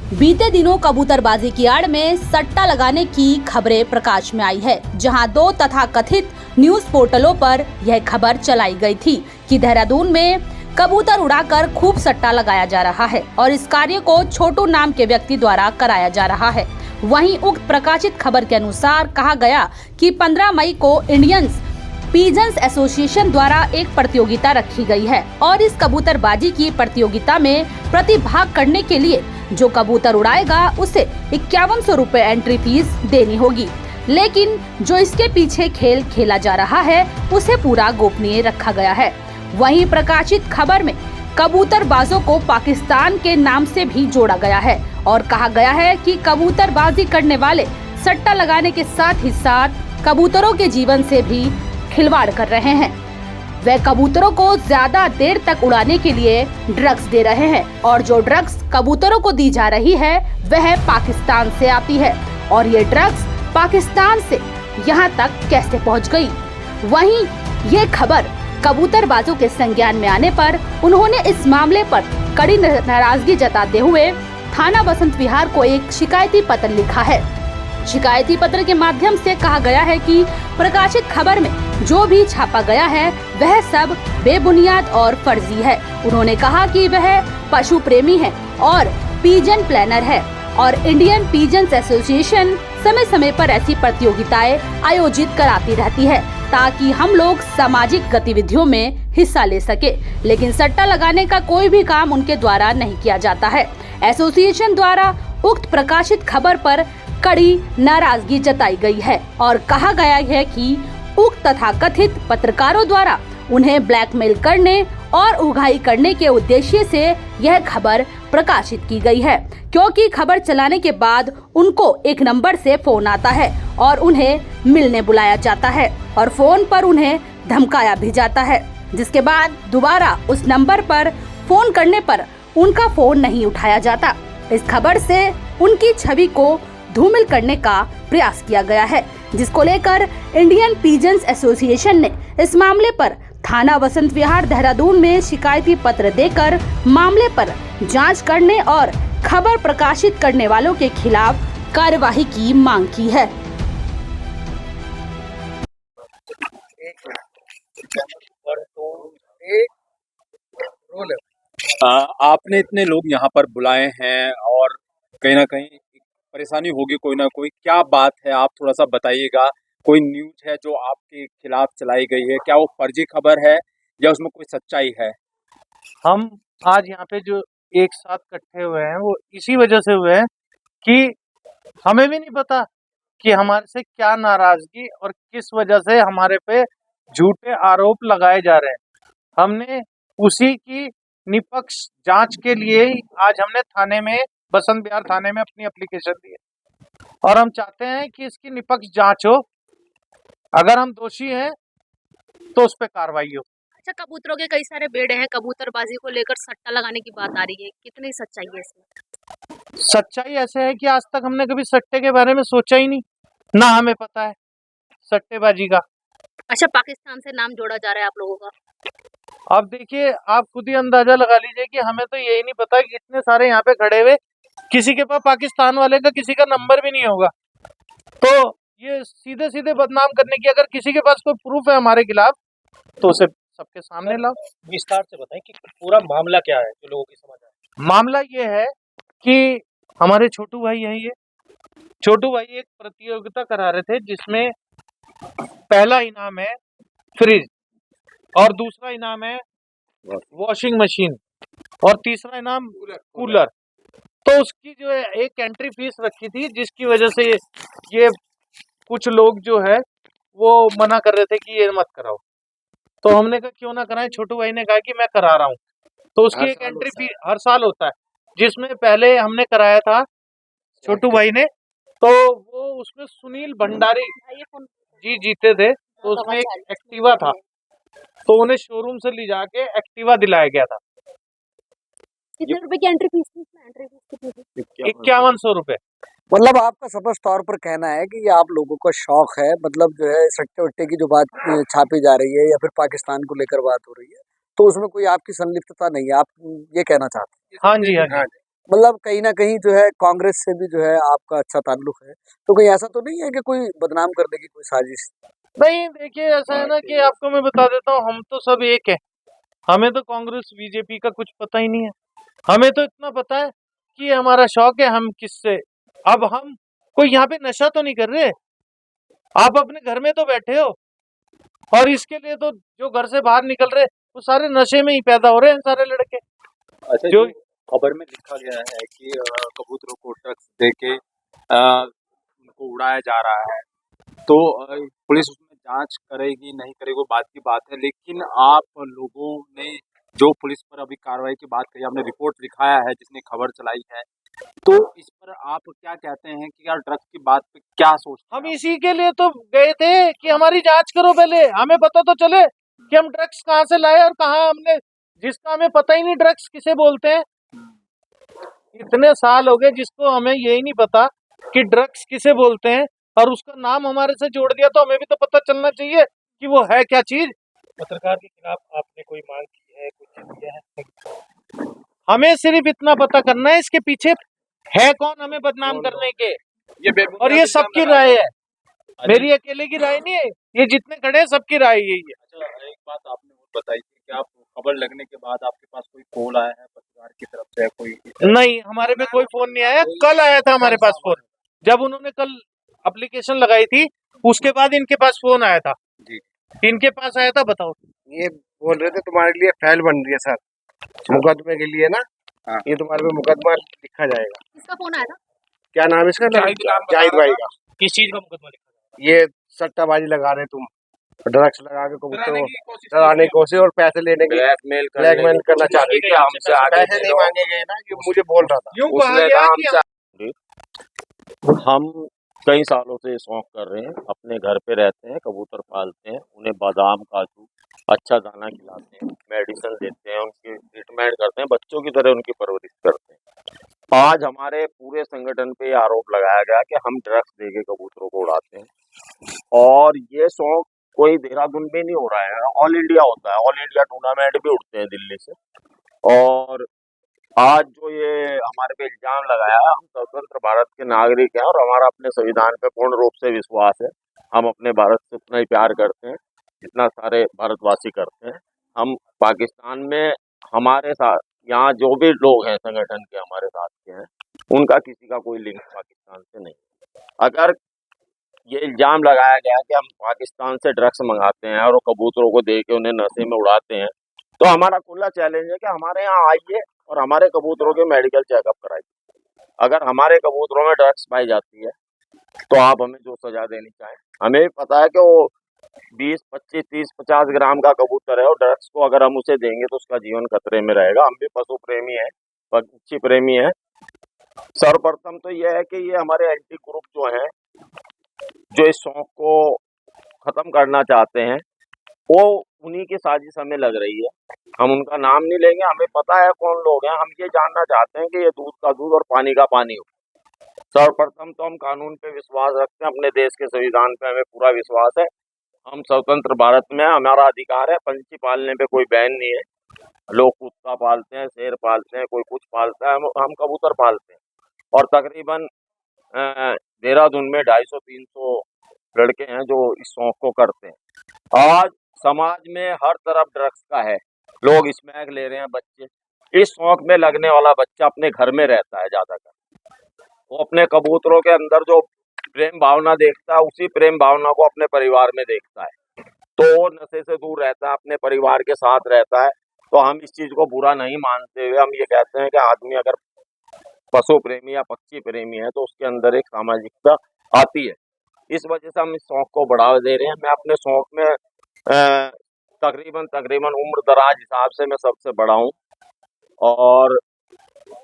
बीते दिनों कबूतरबाजी की आड़ में सट्टा लगाने की खबरें प्रकाश में आई है, जहां दो तथाकथित न्यूज पोर्टलों पर यह खबर चलाई गई थी कि देहरादून में कबूतर उड़ाकर खूब सट्टा लगाया जा रहा है और इस कार्य को छोटू नाम के व्यक्ति द्वारा कराया जा रहा है। वहीं उक्त प्रकाशित खबर के अनुसार कहा गया कि 15 मई को इंडियन पीजन्स एसोसिएशन द्वारा एक प्रतियोगिता रखी गई है और इस कबूतरबाजी की प्रतियोगिता में प्रतिभाग करने के लिए जो कबूतर उड़ाएगा उसे 5100 रुपए एंट्री फीस देनी होगी, लेकिन जो इसके पीछे खेल खेला जा रहा है उसे पूरा गोपनीय रखा गया है। वहीं प्रकाशित खबर में कबूतरबाजों को पाकिस्तान के नाम से भी जोड़ा गया है और कहा गया है कि कबूतरबाजी करने वाले सट्टा लगाने के साथ ही साथ कबूतरों के जीवन से भी खिलवाड़ कर रहे हैं। वे कबूतरों को ज्यादा देर तक उड़ाने के लिए ड्रग्स दे रहे हैं और जो ड्रग्स कबूतरों को दी जा रही है वह पाकिस्तान से आती है और ये ड्रग्स पाकिस्तान से यहाँ तक कैसे पहुँच गई। वहीं ये खबर कबूतरबाजों के संज्ञान में आने पर उन्होंने इस मामले पर कड़ी नाराजगी जताते हुए थाना बसंत विहार को एक शिकायती पत्र लिखा है। शिकायती पत्र के माध्यम से कहा गया है कि प्रकाशित खबर में जो भी छापा गया है वह सब बेबुनियाद और फर्जी है। उन्होंने कहा कि वह पशु प्रेमी है और पीजन प्लानर है और इंडियन पीजन्स एसोसिएशन समय समय पर ऐसी प्रतियोगिताएं आयोजित कराती रहती है ताकि हम लोग सामाजिक गतिविधियों में हिस्सा ले सके, लेकिन सट्टा लगाने का कोई भी काम उनके द्वारा नहीं किया जाता है। एसोसिएशन द्वारा उक्त प्रकाशित खबर पर कड़ी नाराजगी जताई गई है और कहा गया है कि उक्त तथाकथित पत्रकारों द्वारा उन्हें ब्लैकमेल करने और उगाही करने के उद्देश्य से यह खबर प्रकाशित की गई है, क्योंकि खबर चलाने के बाद उनको एक नंबर से फोन आता है और उन्हें मिलने बुलाया जाता है और फोन पर उन्हें धमकाया भी जाता है, जिसके बाद दोबारा उस नंबर पर फोन करने पर उनका फोन नहीं उठाया जाता। इस खबर से उनकी छवि को धूमिल करने का प्रयास किया गया है, जिसको लेकर इंडियन पीजन्स एसोसिएशन ने इस मामले पर थाना बसंत विहार देहरादून में शिकायती पत्र देकर मामले पर जांच करने और खबर प्रकाशित करने वालों के खिलाफ कार्यवाही की मांग की है। आपने इतने लोग यहाँ पर बुलाए हैं और कहीं ना कहीं परेशानी होगी कोई ना कोई, क्या बात है आप थोड़ा सा बताइएगा। कोई न्यूज है जो आपके खिलाफ चलाई गई है, क्या वो फर्जी खबर है या उसमें कोई सच्चाई है? हम आज यहाँ पे जो एक साथ इकट्ठे हुए हैं वो इसी वजह से हुए हैं कि हमें भी नहीं पता कि हमारे से क्या नाराजगी और किस वजह से हमारे पे झूठे आरोप लगाए जा रहे हैं। हमने उसी की निष्पक्ष जांच के लिए ही आज हमने थाने में, बसंत विहार थाने में अपनी एप्लीकेशन दी है और हम चाहते हैं कि इसकी निष्पक्ष जांच हो। अगर हम दोषी हैं तो उस पर कार्रवाई हो। अच्छा, कबूतरों के कई सारे बेड़े हैं, कबूतरबाजी को लेकर सट्टा लगाने की बात आ रही है, कितनी सच्चाई है इसमें? सच्चाई ऐसे है कि आज तक हमने कभी सट्टे के बारे में सोचा ही नहीं, ना हमें पता है सट्टेबाजी का। अच्छा, पाकिस्तान से नाम जोड़ा जा रहा है आप लोगों का। अब देखिए, आप खुद ही अंदाजा लगा लीजिए कि हमें तो यही नहीं पता कि इतने सारे यहाँ पे खड़े हुए किसी के पास पाकिस्तान वाले का किसी का नंबर भी नहीं होगा। तो ये सीधे सीधे बदनाम करने की, अगर किसी के पास कोई प्रूफ है हमारे खिलाफ तो उसे सबके सामने लाओ। विस्तार से बताएं कि पूरा मामला क्या है, जो लोगों की समझ आए। मामला ये है कि हमारे छोटू भाई हैं, ये छोटू भाई एक प्रतियोगिता करा रहे थे जिसमें पहला इनाम है फ्रिज और दूसरा इनाम है वॉशिंग मशीन और तीसरा इनाम कूलर। तो उसकी जो है एक एंट्री फीस रखी थी, जिसकी वजह से ये कुछ लोग जो है वो मना कर रहे थे कि ये मत कराओ। तो हमने कहा क्यों ना कराएं, छोटू भाई ने कहा कि मैं करा रहा हूँ। तो उसकी एक एंट्री फीस हर साल होता है, जिसमें पहले हमने कराया था छोटू भाई ने, तो वो उसमें सुनील भंडारी जी जीते थे। तो उसमें एक एक्टिवा था, तो उन्हें शोरूम से ले जाके एक्टिवा दिलाया गया था। कितने रुपए की एंट्री फीस थी? एंट्री फीस कितनी थी? 5100 रुपए। मतलब आपका स्पष्ट तौर पर कहना है कि ये आप लोगों का शौक है, मतलब जो है सट्टे वट्टे की जो बात छापी जा रही है या फिर पाकिस्तान को लेकर बात हो रही है, तो उसमें कोई आपकी संलिप्तता नहीं है, आप ये कहना चाहते हैं? हाँ जी, हाँ जी। मतलब कहीं ना कहीं जो है कांग्रेस से भी जो है आपका अच्छा ताल्लुक है, तो कहीं ऐसा तो नहीं है कि कोई बदनाम करने की कोई साजिश? नहीं, देखिए ऐसा है ना कि आपको मैं बता देता हूँ, हम तो सब एक है। हमें तो कांग्रेस बीजेपी का कुछ पता ही नहीं है। हमें तो इतना पता है कि ये हमारा शौक है, हम किससे, अब हम कोई यहाँ पे नशा तो नहीं कर रहे। आप अपने घर में तो बैठे हो, और इसके लिए तो जो घर से बाहर निकल रहे वो सारे नशे में ही पैदा हो रहे हैं सारे लड़के। अच्छा, जो जो खबर में लिखा गया है कि कबूतरों को ड्रग्स देके उनको उड़ाया जा रहा है, तो पुलिस उसमें जांच करेगी नहीं करेगी वो बात की बात है, लेकिन आप लोगों ने जो पुलिस पर अभी कार्रवाई की बात कही, आपने रिपोर्ट लिखाया है जिसने खबर चलाई है, तो इस पर आप क्या कहते हैं कि यार ड्रग्स की बात पे क्या सोचते हम हैं आप? इसी के लिए तो गए थे कि हमारी जांच करो, पहले हमें पता तो चले कि हम ड्रग्स कहाँ से लाए और कहाँ हमने, जिसका हमें पता ही नहीं ड्रग्स किसे बोलते हैं। इतने साल हो गए जिसको हमें यही नहीं पता कि ड्रग्स किसे बोलते हैं, और उसका नाम हमारे से जोड़ दिया, तो हमें भी तो पता चलना चाहिए कि वो है क्या चीज। पत्रकार के खिलाफ आपने कोई मांग की है, कुछ किया है? हमें सिर्फ इतना पता करना है इसके पीछे है कौन हमें बदनाम करने के, और ये सबकी राय है, मेरी अकेले की राय नहीं है, ये जितने खड़े हैं सबकी राय यही है। अच्छा, एक बात आपने और बताई थी कि आप खबर लगने के बाद आपके पास कोई कॉल आया है पत्रकार की तरफ से, कोई? नहीं, हमारे पे कोई फोन नहीं आया। कल आया था हमारे पास फोन, जब उन्होंने कल एप्लीकेशन लगाई थी उसके बाद इनके पास फोन आया था। जी। इनके पास आया था, बताओ। ये बोल रहे थे तुम्हारे लिए फाइल बन रही है सर, मुकदमे के लिए ना। हाँ। ये तुम्हारे पे मुकदमा लिखा जाएगा। किसका फोन आया था? क्या नाम है इसका? जाहिद भाई का। किस चीज का मुकदमा लिखा है? ये सट्टाबाजी लगा रहे तुम, ड्रग्स लगा के कबूतरों डराने की कोशिश और पैसे लेने की, ब्लैकमेल करना चाहते थे हमसे। पैसे नहीं मांगे गए ना, ये मुझे बोल रहा था। यूं कहा गया कि हम कई सालों से ये शौक कर रहे हैं, अपने घर पे रहते हैं, कबूतर पालते हैं, उन्हें बादाम काजू अच्छा दाना खिलाते हैं, मेडिसिन देते हैं, उनकी ट्रीटमेंट करते हैं, बच्चों की तरह उनकी परवरिश करते हैं। आज हमारे पूरे संगठन पे ये आरोप लगाया गया कि हम ड्रग्स देके कबूतरों को उड़ाते हैं, और ये शौक कोई देहरादून में नहीं हो रहा है, ऑल इंडिया होता है। ऑल इंडिया टूर्नामेंट भी उठते हैं दिल्ली से। और आज जो ये हमारे पे इल्जाम लगाया है, हम स्वतंत्र भारत के नागरिक हैं और हमारा अपने संविधान पे पूर्ण रूप से विश्वास है। हम अपने भारत से उतना ही प्यार करते हैं जितना सारे भारतवासी करते हैं। हम पाकिस्तान में हमारे साथ यहाँ जो भी लोग हैं संगठन के हमारे साथ के हैं, उनका किसी का कोई लिंक पाकिस्तान से नहीं है। अगर ये इल्जाम लगाया गया कि हम पाकिस्तान से ड्रग्स मंगाते हैं और वो कबूतरों को दे के उन्हें नशे में उड़ाते हैं, तो हमारा खुला चैलेंज है कि हमारे यहाँ आइए और हमारे कबूतरों के मेडिकल चेकअप कराइए। अगर हमारे कबूतरों में ड्रग्स पाई जाती है तो आप हमें जो सजा देनी चाहें। हमें भी पता है कि वो 20, 25, 30, 50 ग्राम का कबूतर है, और ड्रग्स को अगर हम उसे देंगे तो उसका जीवन खतरे में रहेगा। हम भी पशु प्रेमी हैं, पक्षी प्रेमी हैं। सर्वप्रथम तो यह है कि ये हमारे एंटी ग्रुप जो हैं, जो इस शौक को खत्म करना चाहते हैं, वो उन्हीं की साजिश हमें लग रही है। हम उनका नाम नहीं लेंगे, हमें पता है कौन लोग हैं। हम ये जानना चाहते हैं कि ये दूध का दूध और पानी का पानी हो। सर्वप्रथम तो हम कानून पे विश्वास रखते हैं, अपने देश के संविधान पे हमें पूरा विश्वास है। हम स्वतंत्र भारत में हैं, हमारा अधिकार है। पंछी पालने पे कोई बैन नहीं है। लोग कुत्ता पालते हैं, शेर पालते हैं, कोई कुछ पालता है, हम कबूतर पालते हैं। और तकरीबन देहरादून में 250-300 लड़के हैं जो इस शौक को करते हैं। आज समाज में हर तरफ ड्रग्स का है, लोग स्मैक ले रहे हैं बच्चे। इस शौक में लगने वाला बच्चा अपने घर में रहता है ज्यादातर, वो अपने कबूतरों के अंदर जो प्रेम भावना देखता है, उसी प्रेम भावना को अपने परिवार में देखता है, तो वो नशे से दूर रहता है, अपने परिवार के साथ रहता है। तो हम इस चीज को बुरा नहीं मानते हुए हम ये कहते हैं कि आदमी अगर पशु प्रेमी या पक्षी प्रेमी है तो उसके अंदर एक सामाजिकता आती है। इस वजह से हम इस शौक को बढ़ावा दे रहे हैं। मैं अपने शौक में तकरीबन उम्र दराज हिसाब से मैं सबसे बड़ा हूँ, और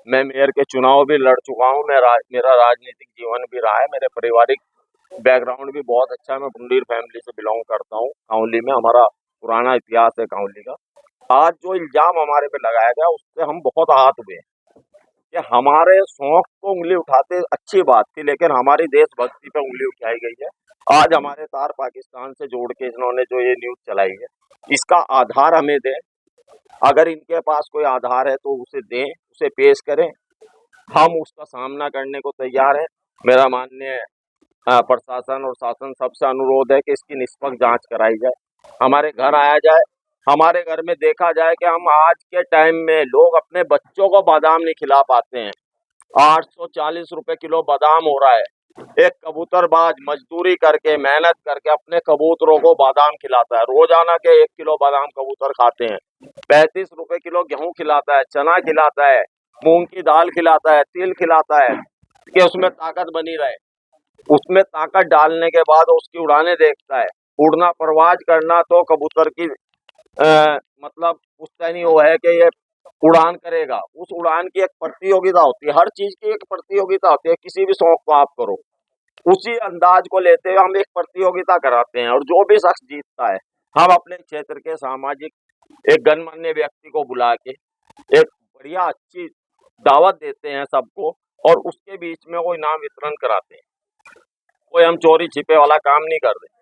मैं मेयर के चुनाव भी लड़ चुका हूँ। मेरा राजनीतिक जीवन भी रहा है। मेरे पारिवारिक बैकग्राउंड भी बहुत अच्छा है। मैं बुंडीर फैमिली से बिलोंग करता हूँ। काउंली में हमारा पुराना इतिहास है काउंली का। आज जो इल्जाम हमारे पे लगाया गया उससे हम बहुत आहत हुए कि हमारे शौक को उंगली उठाते अच्छी बात थी, लेकिन हमारी देशभक्ति पे उंगली उठाई गई है। आज हमारे तार पाकिस्तान से जोड़ के इन्होंने जो ये न्यूज चलाई है, इसका आधार हमें दें। अगर इनके पास कोई आधार है तो उसे दें, उसे पेश करें। हम उसका सामना करने को तैयार हैं। मेरा माननीय प्रशासन और शासन सबसे अनुरोध है कि इसकी निष्पक्ष जांच कराई जाए, हमारे घर आया जाए, हमारे घर में देखा जाए कि हम आज के टाइम में लोग अपने बच्चों को बादाम नहीं खिला पाते हैं। 840 रुपए किलो बादाम हो रहा है। एक कबूतरबाज मजदूरी करके मेहनत करके अपने कबूतरों को बादाम खिलाता है, रोजाना के 1 किलो बादाम कबूतर खाते हैं। 35 रुपए किलो गेहूं खिलाता है, चना खिलाता है, मूंग की दाल खिलाता है, तिल खिलाता है कि उसमें ताकत बनी रहे। उसमें ताकत डालने के बाद उसकी उड़ाने देखता है। उड़ना परवाज करना तो कबूतर की मतलब पुश्तैनी वो है कि ये उड़ान करेगा। उस उड़ान की एक प्रतियोगिता होती है, हर चीज की एक प्रतियोगिता होती है। किसी भी शौक को आप करो, उसी अंदाज को लेते हुए हम एक प्रतियोगिता कराते हैं और जो भी शख्स जीतता है हम अपने क्षेत्र के सामाजिक एक गणमान्य व्यक्ति को बुला के एक बढ़िया अच्छी दावत देते हैं सबको और उसके बीच में वो इनाम वितरण कराते हैं। कोई हम चोरी छिपे वाला काम नहीं कर रहे।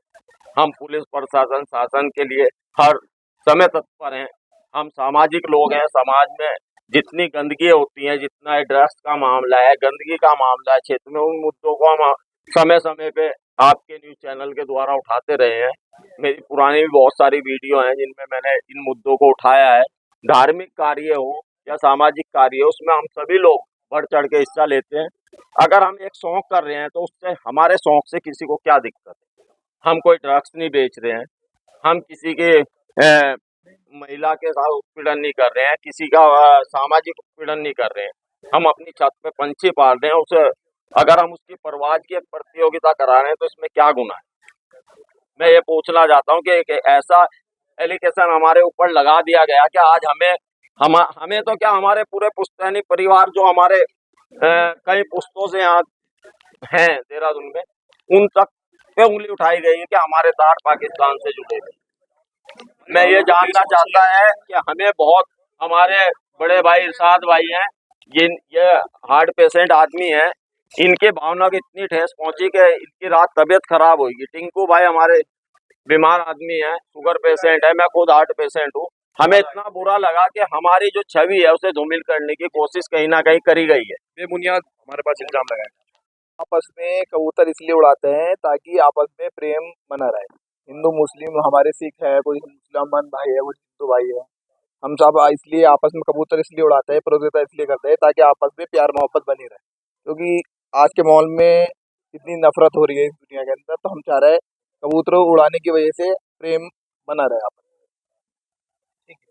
हम पुलिस प्रशासन शासन के लिए हर समय तत्पर हैं। हम सामाजिक लोग हैं। समाज में जितनी गंदगी होती है, जितना ड्रग्स का मामला है, गंदगी का मामला है क्षेत्र में, उन मुद्दों को हम समय समय पे आपके न्यूज चैनल के द्वारा उठाते रहे हैं। मेरी पुरानी भी बहुत सारी वीडियो हैं जिनमें मैंने इन मुद्दों को उठाया है। धार्मिक कार्य हो या सामाजिक कार्य हो, उसमें हम सभी लोग बढ़ चढ़ के हिस्सा लेते हैं। अगर हम एक शौक कर रहे हैं तो उससे हमारे शौक से किसी को क्या दिक्कत है। हम कोई ड्रग्स नहीं बेच रहे हैं, हम किसी के महिला के साथ उत्पीड़न नहीं कर रहे हैं, किसी का सामाजिक उत्पीड़न नहीं कर रहे हैं। हम अपनी छत पे पंछी पाल रहे हैं, उसे अगर हम उसकी परवाज की एक प्रतियोगिता करा रहे हैं तो इसमें क्या गुनाह है। मैं ये पूछना चाहता हूँ कि एक ऐसा एलिगेशन हमारे ऊपर लगा दिया गया कि आज हमें तो क्या, हमारे पूरे पुश्तैनी परिवार जो हमारे कई पुश्तों से यहाँ हैं देहरादून में, उन तक पे उंगली उठाई गई है कि हमारे तार पाकिस्तान से जुड़े हैं। मैं ये जानना चाहता है कि हमें बहुत, हमारे बड़े भाई इरशाद भाई हैं, ये हार्ट पेशेंट आदमी हैं, इनके भावना को इतनी ठेस पहुंची कि इनकी रात तबीयत खराब होगी। टिंकू भाई हमारे बीमार आदमी हैं, शुगर पेशेंट है, मैं खुद हार्ट पेशेंट हूँ। हमें इतना बुरा लगा कि हमारी जो छवि है उसे धूमिल करने की कोशिश कहीं ना कहीं करी गई है। बेबुनियाद हमारे पास इल्जाम लगाए। आपस में कबूतर इसलिए उड़ाते हैं ताकि आपस में प्रेम बना रहे। हिंदू मुस्लिम, हमारे सिख है, कोई मुसलमान भाई है, वो हिंदू भाई है, हम सब इसलिए आपस में कबूतर इसलिए उड़ाते हैं, प्रतियोगिता इसलिए करते हैं ताकि आपस में प्यार मोहब्बत बनी रहे। क्योंकि आज के माहौल में इतनी नफरत हो रही है इस दुनिया के अंदर, तो हम चाह रहे हैं कबूतरों उड़ाने की वजह से प्रेम बना रहे आपस में।